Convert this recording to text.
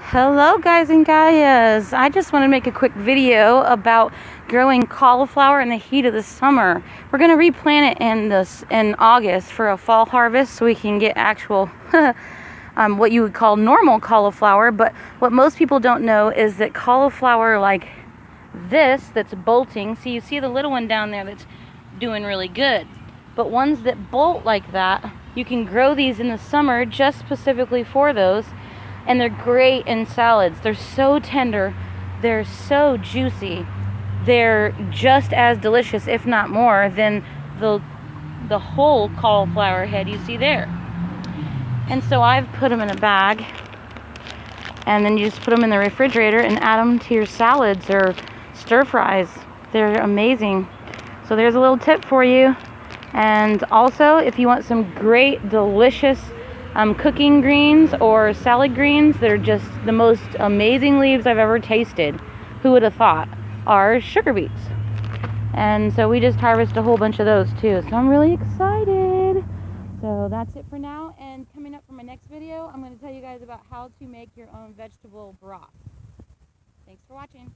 Hello guys and gayas. I just want to make a quick video about growing cauliflower in the heat of the summer. We're going to replant it in August for a fall harvest so we can get actual what you would call normal cauliflower. But what most people don't know is that cauliflower like this that's bolting, see, you see the little one down there that's doing really good, but ones that bolt like that, you can grow these in the summer just specifically for those. And they're great in salads. They're so tender. They're so juicy. They're just as delicious, if not more, than the whole cauliflower head you see there. And so I've put them in a bag. And then you just put them in the refrigerator and add them to your salads or stir fries. They're amazing. So there's a little tip for you. And also, if you want some great, delicious cooking greens or salad greens that are just the most amazing leaves I've ever tasted, who would have thought, are sugar beets. And so we just harvest a whole bunch of those too, so I'm really excited. So that's it for now, and coming up for my next video, I'm going to tell you guys about how to make your own vegetable broth. Thanks for watching.